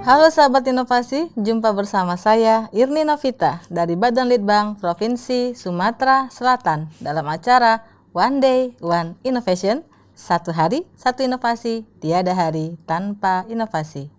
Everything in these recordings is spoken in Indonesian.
Halo sahabat inovasi, jumpa bersama saya Irni Novita dari Badan Litbang Provinsi Sumatera Selatan dalam acara One Day One Innovation, satu hari satu inovasi, tiada hari tanpa inovasi.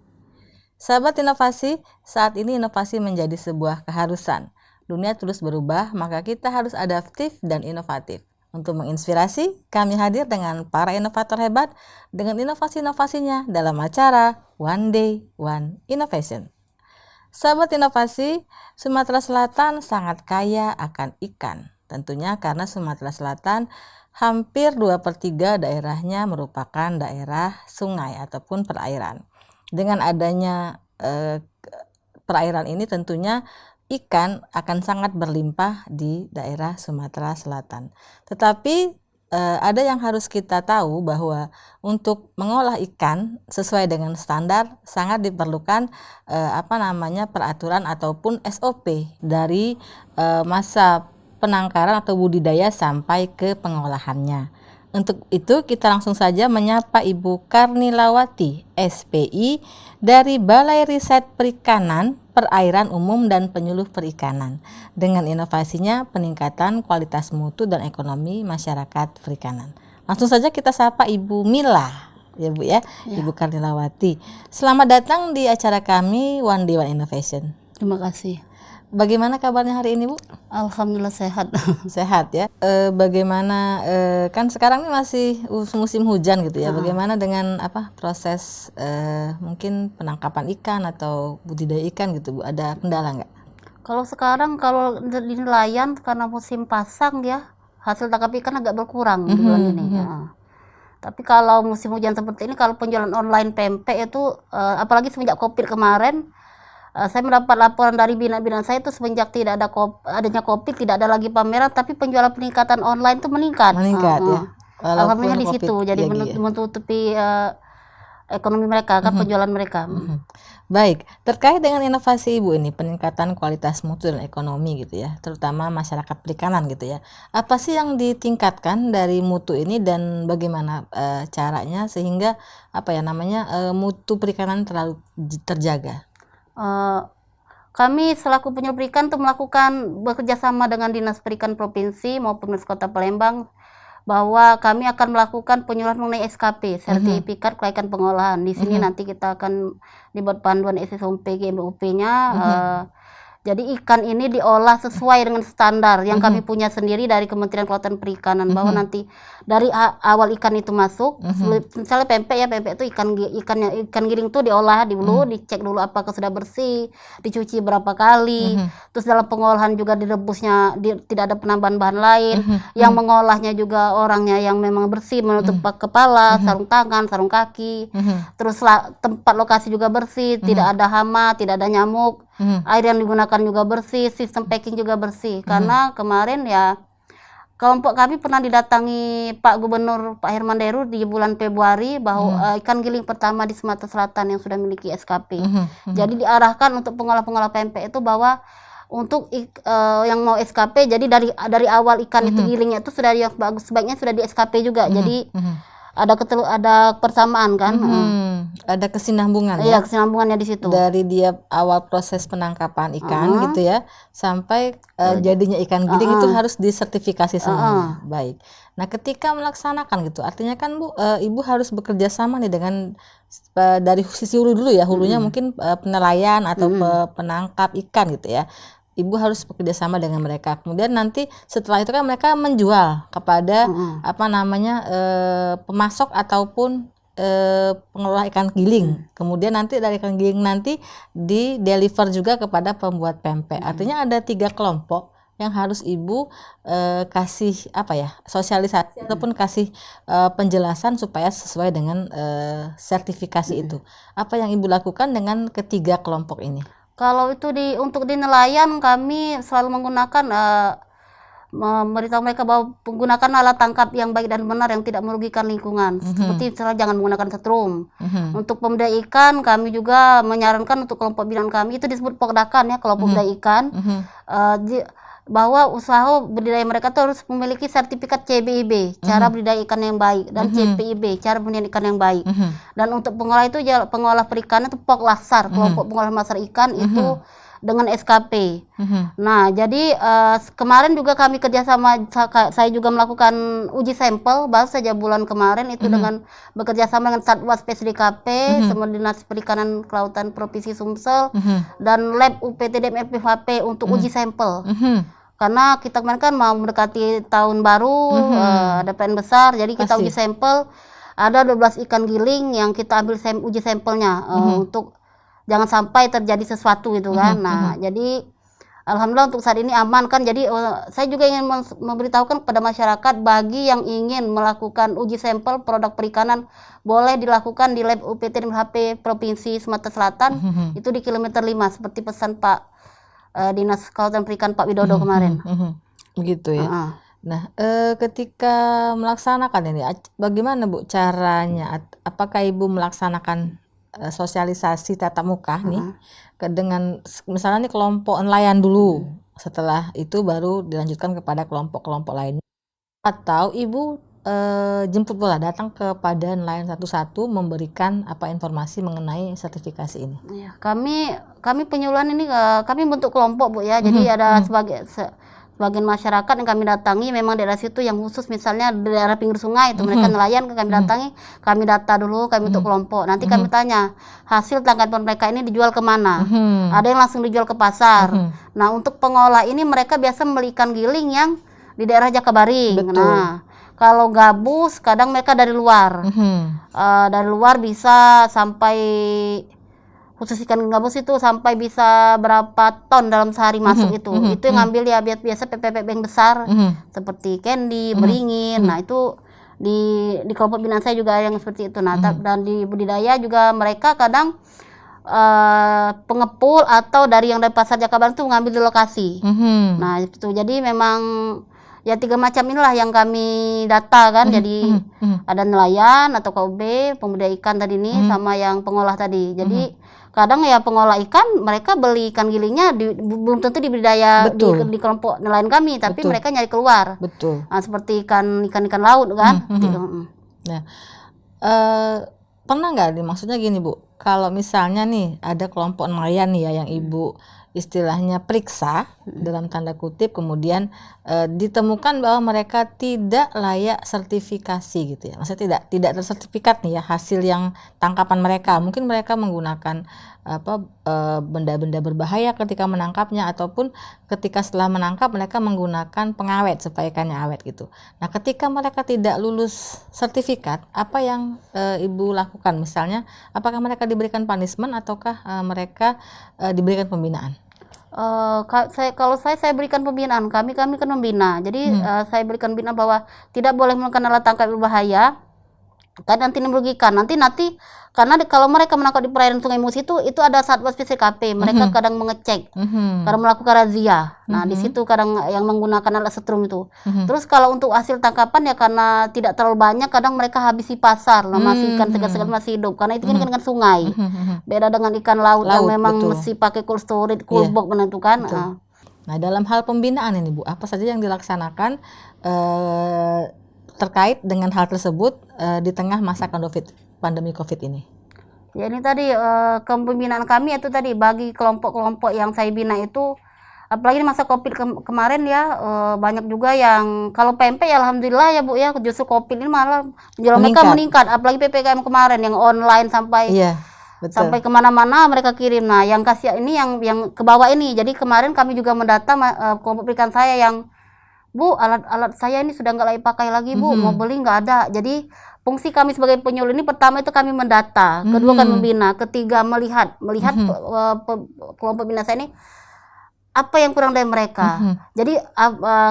Sahabat inovasi, saat ini inovasi menjadi sebuah keharusan. Dunia terus berubah, maka kita harus adaptif dan inovatif. Untuk menginspirasi, kami hadir dengan para inovator hebat dengan inovasi-inovasinya dalam acara One Day One Innovation. Sahabat inovasi, Sumatera Selatan sangat kaya akan ikan. Tentunya karena Sumatera Selatan hampir 2/3 daerahnya merupakan daerah sungai ataupun perairan. Dengan adanya perairan ini tentunya ikan akan sangat berlimpah di daerah Sumatera Selatan. Tetapi ada yang harus kita tahu bahwa untuk mengolah ikan sesuai dengan standar sangat diperlukan peraturan ataupun SOP dari masa penangkaran atau budidaya sampai ke pengolahannya. Untuk itu kita langsung saja menyapa Ibu Karnilawati, SPI dari Balai Riset Perikanan, Perairan Umum dan Penyuluh Perikanan dengan inovasinya peningkatan kualitas mutu dan ekonomi masyarakat perikanan. Langsung saja kita sapa Ibu Mila, ya Bu ya. Ibu Karnilawati. Selamat datang di acara kami One Day One Innovation. Terima kasih. Bagaimana kabarnya hari ini Bu? Alhamdulillah sehat. Sehat ya. Bagaimana kan sekarang ini masih musim hujan gitu ya. Bagaimana dengan proses mungkin penangkapan ikan atau budidaya ikan gitu Bu? Ada kendala nggak? Kalau sekarang kalau di nelayan karena musim pasang ya, hasil tangkap ikan agak berkurang di bulan ini. Tapi kalau musim hujan seperti ini, kalau penjualan online pempek itu apalagi semenjak Covid kemarin, saya mendapat laporan dari binan-binan saya itu semenjak tidak ada adanya Covid, tidak ada lagi pameran, tapi penjualan peningkatan online itu meningkat. Ya. Alhamdulillah di situ, jadi menutupi ekonomi mereka, kan penjualan mereka. Baik, terkait dengan inovasi Ibu ini, peningkatan kualitas mutu dan ekonomi gitu ya, terutama masyarakat perikanan gitu ya. Apa sih yang ditingkatkan dari mutu ini dan bagaimana caranya sehingga mutu perikanan terlalu terjaga? Kami selaku penyuluh perikan itu bekerja sama dengan Dinas Perikan Provinsi maupun Dinas Kota Palembang bahwa kami akan melakukan penyuluhan mengenai SKP, sertifikat kelaikan pengolahan. Di sini nanti kita akan dibuat panduan SSOP GMBUP-nya. Jadi ikan ini diolah sesuai dengan standar yang kami punya sendiri dari Kementerian Kelautan Perikanan, bahwa nanti dari awal ikan itu masuk, misalnya pempek itu ikan giling itu diolah dulu, dicek dulu apakah sudah bersih, dicuci berapa kali, terus dalam pengolahan juga direbusnya tidak ada penambahan bahan lain, yang mengolahnya juga orangnya yang memang bersih, menutup kepala, sarung tangan, sarung kaki, terus tempat lokasi juga bersih, tidak ada hama, tidak ada nyamuk. Air yang digunakan juga bersih, sistem packing juga bersih. Karena kemarin ya kelompok kami pernah didatangi Pak Gubernur Pak Herman Deru di bulan Februari bahwa ikan giling pertama di Sumatera Selatan yang sudah memiliki SKP. Jadi diarahkan untuk pengolah-pengolah pempek itu bahwa untuk yang mau SKP, jadi dari awal ikan itu gilingnya itu sudah yang bagus, sebaiknya sudah di SKP juga. Jadi ada persamaan kan. Ada kesinambungan ya. Iya, kesinambungannya di situ. Dari dia awal proses penangkapan ikan gitu ya sampai jadinya ikan giling itu harus disertifikasi semua. Baik. Nah, ketika melaksanakan gitu, artinya kan Bu, Ibu harus bekerja sama nih dengan dari sisi hulu dulu ya. Hulunya mungkin penelayan atau penangkap ikan gitu ya. Ibu harus bekerja sama dengan mereka. Kemudian nanti setelah itu kan mereka menjual kepada pemasok ataupun pengelola ikan giling. Kemudian nanti dari ikan giling nanti di deliver juga kepada pembuat pempek. Artinya ada 3 kelompok yang harus Ibu kasih sosialisasi ataupun kasih penjelasan supaya sesuai dengan sertifikasi itu. Apa yang Ibu lakukan dengan ketiga kelompok ini? Kalau itu untuk di nelayan, kami selalu menggunakan memberitahu mereka bahwa menggunakan alat tangkap yang baik dan benar yang tidak merugikan lingkungan. Seperti misalnya jangan menggunakan setrum. Untuk pembudidaya ikan, kami juga menyarankan untuk kelompok binaan kami itu disebut pokdakan ya, kelompok budidaya ikan. bahwa usaha budidaya mereka tuh harus memiliki sertifikat CBIB, cara budidaya ikan yang baik, dan CPIB, cara budidaya ikan yang baik. Dan untuk pengolah itu pengolah perikanan itu POK Laksar, kelompok pengolah massar ikan itu dengan SKP. Nah, jadi kemarin juga kami kerjasama, saya juga melakukan uji sampel baru saja bulan kemarin itu dengan bekerjasama dengan Satwas PSDKP, sama Dinas Perikanan Kelautan Provinsi Sumsel dan Lab UPTDM FPHP untuk uji sampel. Karena kita kemarin kan mau mendekati tahun baru, ada PN besar, jadi kita uji sampel. Ada 12 ikan giling yang kita ambil uji sampelnya untuk jangan sampai terjadi sesuatu gitu kan. Nah, jadi alhamdulillah untuk saat ini aman kan. Jadi saya juga ingin memberitahukan kepada masyarakat bagi yang ingin melakukan uji sampel produk perikanan boleh dilakukan di Lab UPTDMHP Provinsi Sumatera Selatan itu di kilometer 5 seperti pesan Pak Dinas Kelautan Perikanan Pak Widodo kemarin. Begitu ya. Nah, ketika melaksanakan ini bagaimana Bu caranya? Apakah Ibu melaksanakan sosialisasi tatap muka nih dengan misalnya nih kelompok nelayan dulu, setelah itu baru dilanjutkan kepada kelompok-kelompok lain, atau Ibu jemput bola datang kepada nelayan satu-satu memberikan informasi mengenai sertifikasi ini? Ya, kami penyuluhan ini kami bentuk kelompok Bu ya, jadi ada sebagian masyarakat yang kami datangi memang daerah situ yang khusus, misalnya daerah pinggir sungai itu mereka nelayan kami datangi, kami data dulu, kami untuk kelompok, nanti kami tanya hasil tangkapan mereka ini dijual kemana, ada yang langsung dijual ke pasar. Nah, untuk pengolah ini mereka biasa membeli ikan giling yang di daerah Jakabaring. Nah, kalau gabus kadang mereka dari luar, dari luar bisa sampai khusus ikan gabus itu sampai bisa berapa ton dalam sehari masuk itu yang ngambil ya biasa PPP yang besar seperti Candy, Beringin. Nah, itu di kelompok binaan saya juga yang seperti itu. Nah, dan di budidaya juga mereka kadang pengepul atau dari yang dari pasar Jakabaring itu mengambil di lokasi. Nah, itu jadi memang ya 3 macam inilah yang kami data kan. Jadi ada nelayan atau KUB, pembudidaya ikan tadi ini sama yang pengolah tadi. Jadi kadang ya pengolah ikan mereka beli ikan gilingnya belum tentu dibudidaya di kelompok nelayan kami, tapi mereka nyari keluar. Nah, seperti ikan laut kan. Nah, pernah nggak maksudnya gini Bu, kalau misalnya nih ada kelompok nelayan nih ya yang Ibu istilahnya periksa dalam tanda kutip, kemudian ditemukan bahwa mereka tidak layak sertifikasi gitu ya, maksudnya tidak tersertifikat nih ya hasil yang tangkapan mereka, mungkin mereka menggunakan benda-benda berbahaya ketika menangkapnya, ataupun ketika setelah menangkap mereka menggunakan pengawet supaya ikannya awet gitu. Nah, ketika mereka tidak lulus sertifikat, apa yang Ibu lakukan? Misalnya apakah mereka diberikan punishment ataukah mereka diberikan pembinaan? Kalau saya berikan pembinaan, kami kan membina. Jadi saya berikan pembinaan bahwa tidak boleh menggunakan alat tangkap berbahaya, kan nanti merugikan. Nanti karena kalau mereka menangkap di perairan Sungai Musi itu ada Satwas PSDKP, mereka kadang mengecek, kadang melakukan razia. Nah, di situ kadang yang menggunakan alat setrum itu. Terus kalau untuk hasil tangkapan ya karena tidak terlalu banyak, kadang mereka habis di pasar, masih ikan segar-segar masih hidup. Karena itu kan ikan sungai. Beda dengan ikan laut yang memang mesti pakai cold storage, cool box itu kan. Nah, dalam hal pembinaan ini Bu, apa saja yang dilaksanakan terkait dengan hal tersebut di tengah masa pandemi COVID ini? Ya, ini tadi kepembinaan kami itu tadi bagi kelompok-kelompok yang saya bina itu, apalagi di masa COVID kemarin ya, banyak juga yang kalau PMP ya alhamdulillah ya Bu ya, justru COVID ini malah penjualan mereka meningkat, apalagi PPKM kemarin yang online sampai sampai kemana-mana mereka kirim. Nah, yang kasih ini yang ke bawah ini, jadi kemarin kami juga mendata kelompok ikan saya yang, Bu, alat saya ini sudah nggak layak pakai lagi Bu, mau beli nggak ada. Jadi fungsi kami sebagai penyuluh ini pertama itu kami mendata, kedua kami membina, ketiga melihat kelompok bina saya ini apa yang kurang dari mereka. Jadi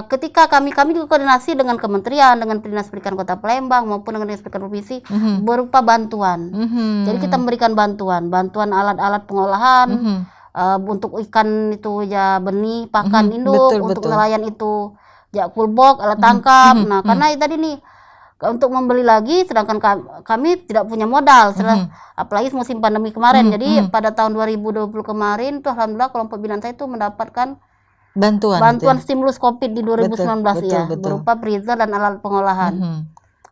ketika kami juga koordinasi dengan kementerian, dengan Dinas Perikanan Kota Palembang maupun dengan Dinas Perikanan Provinsi berupa bantuan. Jadi kita memberikan bantuan alat-alat pengolahan untuk ikan itu ya benih, pakan induk, untuk nelayan itu ya kulbok, alat tangkap. Nah, karena tadi nih untuk membeli lagi, sedangkan kami tidak punya modal, apalagi musim pandemi kemarin. Jadi pada tahun 2020 kemarin tuh alhamdulillah kelompok binaan saya itu mendapatkan Bantuan bantuan gitu ya? stimulus COVID di 2019 Betul, ya, betul. berupa freezer dan alat pengolahan.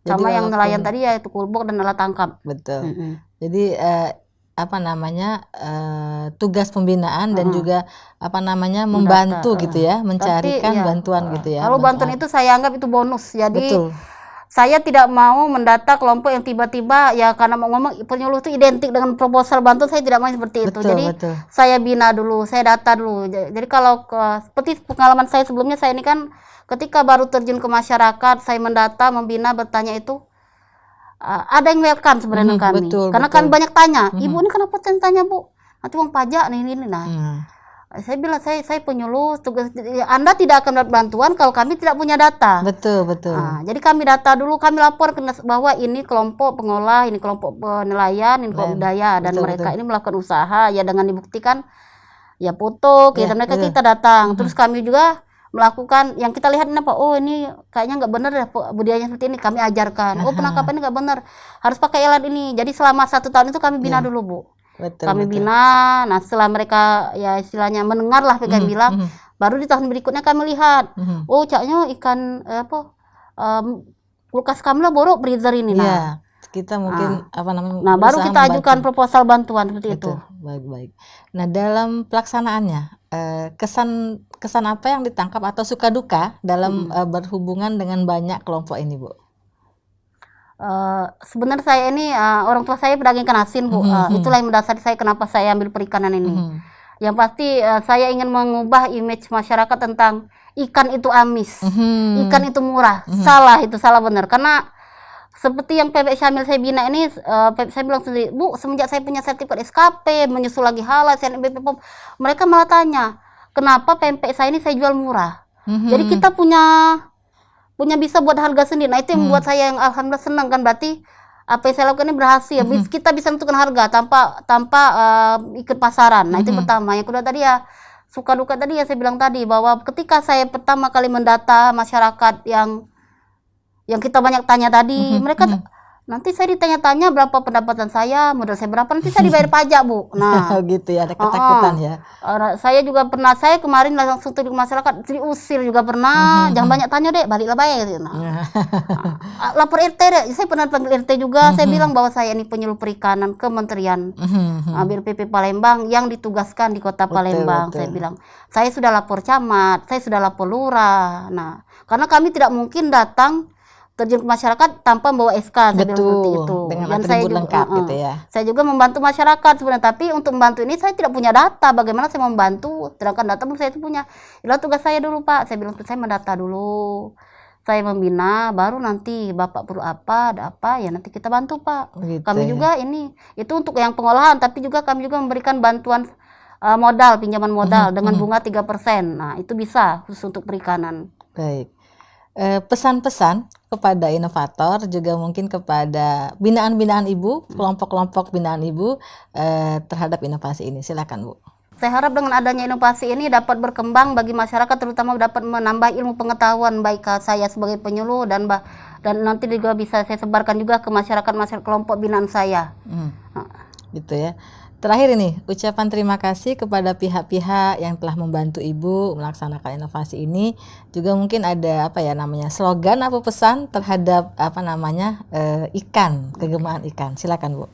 Jadi Sama yang nelayan walaupun tadi ya itu kulbok dan alat tangkap. betul. Jadi apa namanya tugas pembinaan dan juga apa namanya membantu Mendata, gitu ya, mencarikan ya, bantuan gitu ya. kalau bantuan itu saya anggap itu bonus. Jadi Betul. saya tidak mau mendata kelompok yang tiba-tiba ya karena mau ngomong penyuluh itu identik dengan proposal bantuan, saya tidak mau seperti itu. Betul, Jadi betul. saya bina dulu, saya data dulu. Jadi kalau seperti pengalaman saya sebelumnya, saya ini kan ketika baru terjun ke masyarakat, saya mendata, membina, bertanya itu ada yang welcome sebenarnya kami. Betul, Karena betul. kami banyak tanya, ibu ini kenapa tanya Bu? Nanti uang pajak nih ini. Nah, saya bilang saya penyuluh, tugas Anda tidak akan dapat bantuan kalau kami tidak punya data. Betul, betul. Jadi kami data dulu, kami lapor bahwa ini kelompok pengolah, ini kelompok nelayan, ini kelompok budaya, dan Betul, mereka betul. ini melakukan usaha ya dengan dibuktikan ya foto kita mereka, kita datang. Terus kami juga melakukan yang kita lihat ini apa, oh ini kayaknya nggak benar ya budayanya seperti ini, kami ajarkan. Oh penangkapan ini nggak benar, harus pakai alat ini. Jadi selama 1 tahun itu kami bina dulu Bu. Betul, Kami betul. bina. Nah setelah mereka ya istilahnya mendengar lah kami bilang, baru di tahun berikutnya kami lihat, oh caknya ikan kulkas kami lah borok freezer ini. Nah, Iya, kita mungkin apa namanya nah baru berusaha kita ajukan membantu. proposal bantuan seperti itu. Betul, baik-baik. Nah dalam pelaksanaannya kesan apa yang ditangkap atau suka duka dalam berhubungan dengan banyak kelompok ini Bu? Sebenarnya saya ini orang tua saya pedagang ikan asin Bu. Itulah yang mendasari saya kenapa saya ambil perikanan ini. Yang pasti saya ingin mengubah image masyarakat tentang ikan itu amis, ikan itu murah. Salah, itu salah benar. Karena seperti yang PPK Syamil saya bina ini, saya bilang sendiri, Bu, semenjak saya punya sertifikat SKP, menyusul lagi halal, CNBP POM, mereka malah tanya, kenapa pempek saya ini saya jual murah? Jadi kita punya bisa buat harga sendiri. Nah itu yang membuat saya yang alhamdulillah senang kan, berarti apa yang saya lakukan ini berhasil. Kita bisa menentukan harga tanpa ikut pasaran. Nah itu pertama. Yang kedua tadi ya suka duka tadi ya saya bilang tadi, bahwa ketika saya pertama kali mendata masyarakat yang kita banyak tanya tadi, mereka nanti saya ditanya-tanya berapa pendapatan saya, modal saya berapa, nanti saya dibayar pajak Bu. Nah gitu ya, ada ketakutan ya. Saya juga pernah, saya kemarin langsung turun ke masyarakat diusir juga pernah. Jangan banyak tanya deh, baliklah bayar gitu. Lapor RT deh, saya pernah panggil RT juga. Saya bilang bahwa saya ini penyuluh perikanan Kementerian BRPP Palembang yang ditugaskan di Kota Palembang. Saya bilang saya sudah lapor camat, saya sudah lapor lurah. Nah karena kami tidak mungkin datang terjun ke masyarakat tanpa membawa SK, saya bilang seperti itu. Dengan Dan atribut saya juga, lengkap gitu ya. Saya juga membantu masyarakat sebenarnya, tapi untuk membantu ini saya tidak punya data. Bagaimana saya membantu? Sedangkan data belum saya itu punya. Itulah tugas saya dulu Pak. Saya bilang saya mendata dulu, saya membina, baru nanti Bapak perlu apa, ada apa ya nanti kita bantu Pak. Gitu Kami ya. juga ini itu untuk yang pengolahan, tapi juga kami juga memberikan bantuan modal, pinjaman modal dengan bunga 3%. Nah itu bisa khusus untuk perikanan. Baik. Pesan-pesan kepada inovator, juga mungkin kepada binaan-binaan Ibu, kelompok-kelompok binaan Ibu terhadap inovasi ini. Silakan Bu. Saya harap dengan adanya inovasi ini dapat berkembang bagi masyarakat, terutama dapat menambah ilmu pengetahuan baik saya sebagai penyuluh dan nanti juga bisa saya sebarkan juga ke masyarakat kelompok binaan saya. Gitu ya. Terakhir ini, ucapan terima kasih kepada pihak-pihak yang telah membantu Ibu melaksanakan inovasi ini. Juga mungkin ada apa ya namanya, slogan atau pesan terhadap apa namanya ikan, kegemaran ikan. Silakan Bu.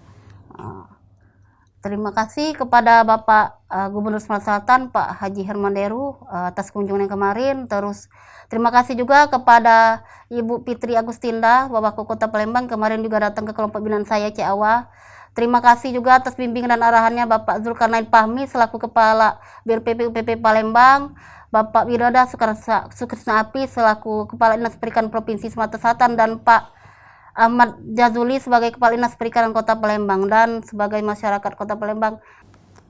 Terima kasih kepada Bapak Gubernur Sumatera Selatan Pak Haji Herman Deru atas kunjungan yang kemarin. Terus terima kasih juga kepada Ibu Fitri Agustinda, Bapak Kota Palembang, kemarin juga datang ke kelompok binaan saya Ciawa. Terima kasih juga atas bimbingan dan arahannya Bapak Zulkarnain Fahmi selaku Kepala BRPP UPP Palembang, Bapak Widoda Sukresna Api selaku Kepala Dinas Perikanan Provinsi Sumatera Selatan, dan Pak Ahmad Jazuli sebagai Kepala Dinas Perikanan Kota Palembang, dan sebagai masyarakat Kota Palembang.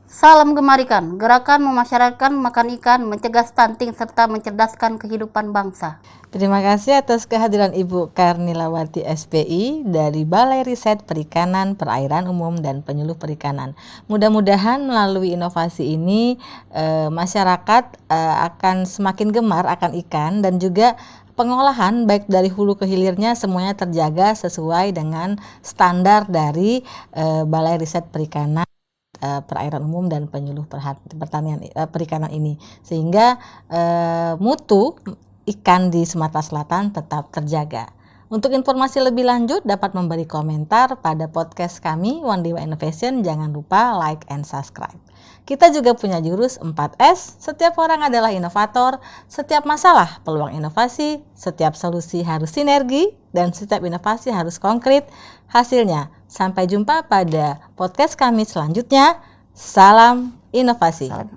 Salam Gemar Ikan, gerakan memasyarakatkan makan ikan, mencegah stunting serta mencerdaskan kehidupan bangsa. Terima kasih atas kehadiran Ibu Karnilawati SPI dari Balai Riset Perikanan, Perairan Umum dan Penyuluh Perikanan. Mudah-mudahan melalui inovasi ini masyarakat akan semakin gemar akan ikan, dan juga pengolahan baik dari hulu ke hilirnya semuanya terjaga sesuai dengan standar dari Balai Riset Perikanan perairan umum dan penyuluh pertanian perikanan ini, sehingga mutu ikan di Sumatera Selatan tetap terjaga. Untuk informasi lebih lanjut dapat memberi komentar pada podcast kami One Day One Innovation. Jangan lupa like and subscribe. Kita juga punya jurus 4S, setiap orang adalah inovator, setiap masalah peluang inovasi, setiap solusi harus sinergi, dan setiap inovasi harus konkret hasilnya. Sampai jumpa pada podcast kami selanjutnya. Salam inovasi. Salam.